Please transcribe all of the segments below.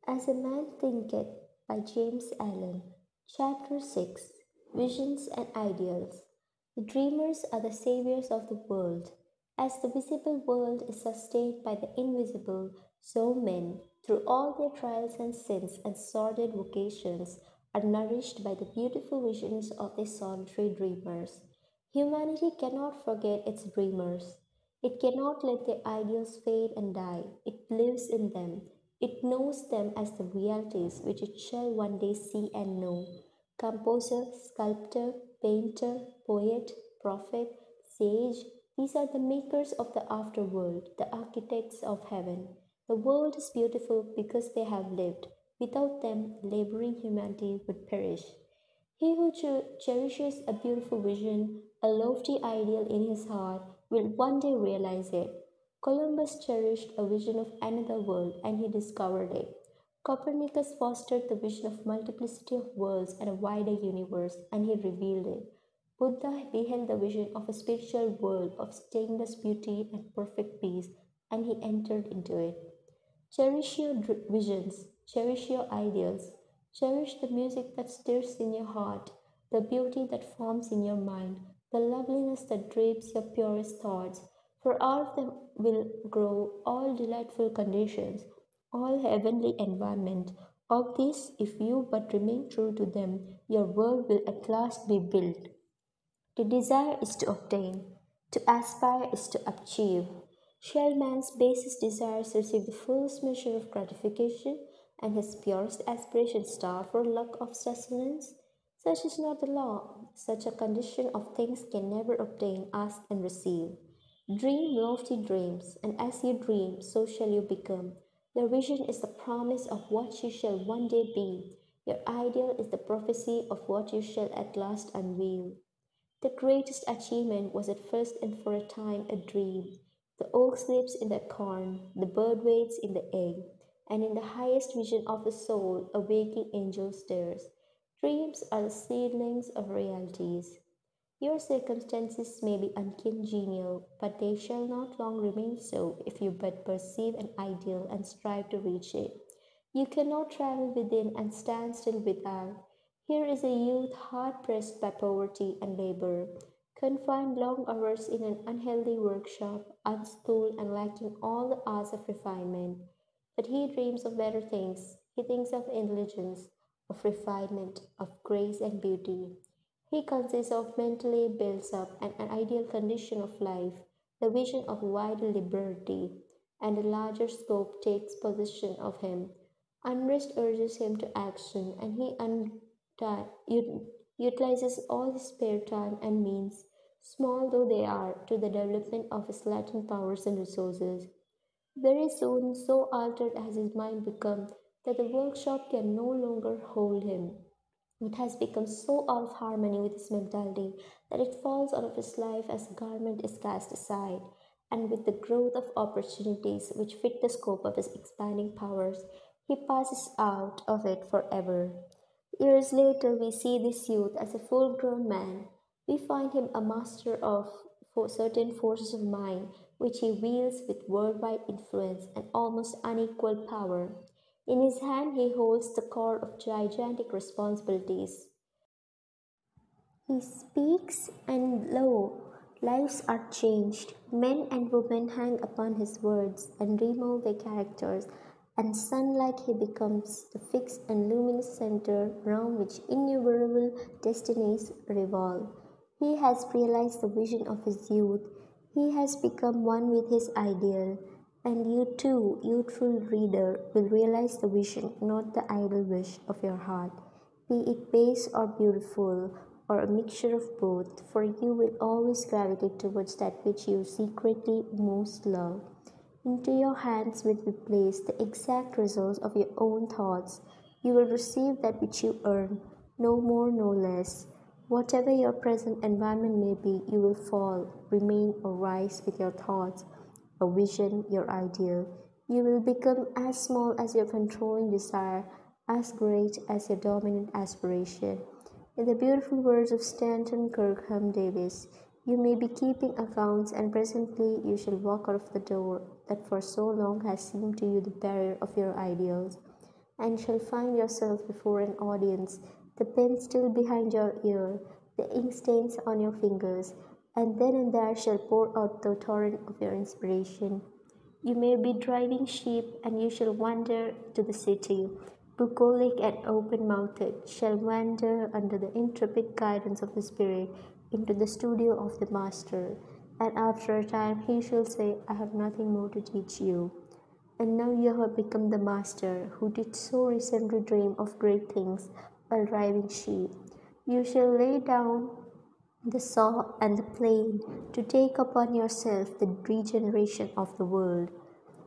As a Man Thinketh by James Allen. Chapter 6. Visions and Ideals. The dreamers are the saviors of the world. As the visible world is sustained by the invisible, so men, through all their trials and sins and sordid vocations, are nourished by the beautiful visions of their solitary dreamers. Humanity cannot forget its dreamers. It cannot let their ideals fade and die. It lives in them. It knows them as the realities which it shall one day see and know. Composer, sculptor, painter, poet, prophet, sage, these are the makers of the afterworld, the architects of heaven. The world is beautiful because they have lived. Without them, laboring humanity would perish. He who cherishes a beautiful vision, a lofty ideal in his heart, will one day realize it. Columbus cherished a vision of another world and he discovered it. Copernicus fostered the vision of multiplicity of worlds and a wider universe and he revealed it. Buddha beheld the vision of a spiritual world of stainless beauty and perfect peace and he entered into it. Cherish your visions, cherish your ideals, cherish the music that stirs in your heart, the beauty that forms in your mind, the loveliness that drapes your purest thoughts, for out of them will grow all delightful conditions, all heavenly environment. Of these, if you but remain true to them, your world will at last be built. To desire is to obtain, to aspire is to achieve. Shall man's basest desires receive the fullest measure of gratification, and his purest aspirations starve for lack of sustenance? Such is not the law. Such a condition of things can never obtain, ask, and receive. Dream lofty dreams, and as you dream, so shall you become. Your vision is the promise of what you shall one day be. Your ideal is the prophecy of what you shall at last unveil. The greatest achievement was at first and for a time a dream. The oak sleeps in the corn, the bird waits in the egg, and in the highest vision of the soul a waking angel stirs. Dreams are the seedlings of realities. Your circumstances may be uncongenial, but they shall not long remain so if you but perceive an ideal and strive to reach it. You cannot travel within and stand still without. Here is a youth hard pressed by poverty and labor, confined long hours in an unhealthy workshop, unschooled and lacking all the arts of refinement. But he dreams of better things. He thinks of intelligence, of refinement, of grace and beauty. He consists of mentally builds up an ideal condition of life, the vision of wider liberty, and a larger scope takes possession of him. Unrest urges him to action, and he utilizes all his spare time and means, small though they are, to the development of his latent powers and resources. Very soon, so altered has his mind become that the workshop can no longer hold him. It has become so out of harmony with his mentality that it falls out of his life as a garment is cast aside, and with the growth of opportunities which fit the scope of his expanding powers, he passes out of it forever. Years later, we see this youth as a full grown man. We find him a master of certain forces of mind which he wields with worldwide influence and almost unequaled power. In his hand, he holds the core of gigantic responsibilities. He speaks, and lo, lives are changed. Men and women hang upon his words and remove their characters, and sun-like he becomes the fixed and luminous center round which innumerable destinies revolve. He has realized the vision of his youth. He has become one with his ideal. And you too, youthful reader, will realize the vision, not the idle wish of your heart, be it base or beautiful, or a mixture of both, for you will always gravitate towards that which you secretly most love. Into your hands will be placed the exact results of your own thoughts. You will receive that which you earn, no more, no less. Whatever your present environment may be, you will fall, remain, or rise with your thoughts, a vision, your ideal. You will become as small as your controlling desire, as great as your dominant aspiration. In the beautiful words of Stanton Kirkham Davis, you may be keeping accounts, and presently you shall walk out of the door that for so long has seemed to you the barrier of your ideals. and shall find yourself before an audience, the pen still behind your ear, the ink stains on your fingers, and then and there shall pour out the torrent of your inspiration. You may be driving sheep, and you shall wander to the city. Bucolic and open-mouthed shall wander under the intrepid guidance of the Spirit into the studio of the Master, and after a time he shall say, I have nothing more to teach you. And now you have become the Master, who did so recently dream of great things while driving sheep. You shall lay down the saw and the plane to take upon yourself the regeneration of the world.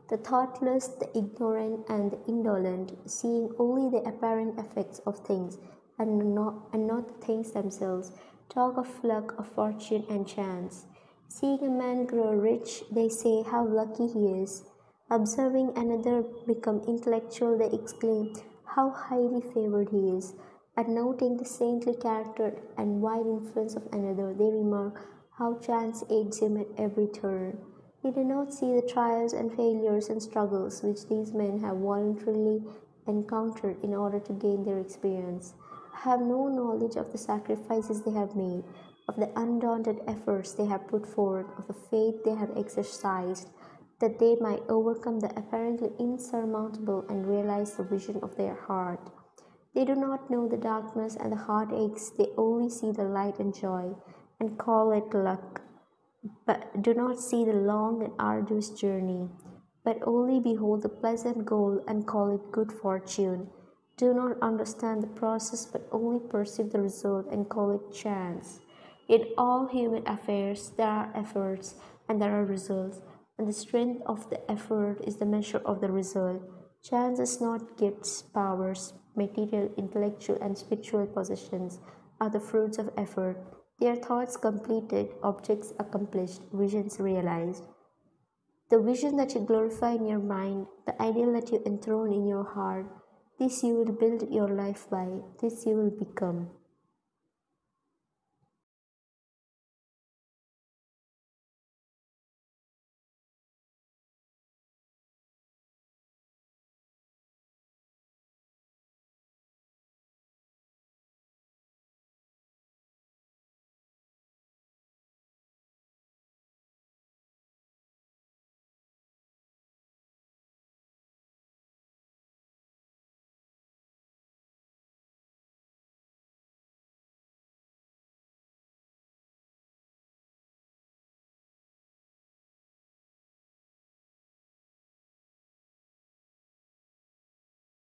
The thoughtless, the ignorant, and the indolent, seeing only the apparent effects of things and not the things themselves, talk of luck, of fortune, and chance. Seeing a man grow rich, they say how lucky he is. Observing another become intellectual, they exclaim how highly favored he is. And noting the saintly character and wide influence of another, they remark how chance aids him at every turn. We do not see the trials and failures and struggles which these men have voluntarily encountered in order to gain their experience. Have no knowledge of the sacrifices they have made, of the undaunted efforts they have put forth, of the faith they have exercised, that they might overcome the apparently insurmountable and realize the vision of their heart. They do not know the darkness and the heartaches, they only see the light and joy, and call it luck, but do not see the long and arduous journey, but only behold the pleasant goal and call it good fortune. Do not understand the process, but only perceive the result and call it chance. In all human affairs, there are efforts and there are results, and the strength of the effort is the measure of the result. Chance is not gifts, powers, material, intellectual, and spiritual possessions are the fruits of effort. They are thoughts completed, objects accomplished, visions realized. The vision that you glorify in your mind, the ideal that you enthrone in your heart, this you will build your life by, this you will become.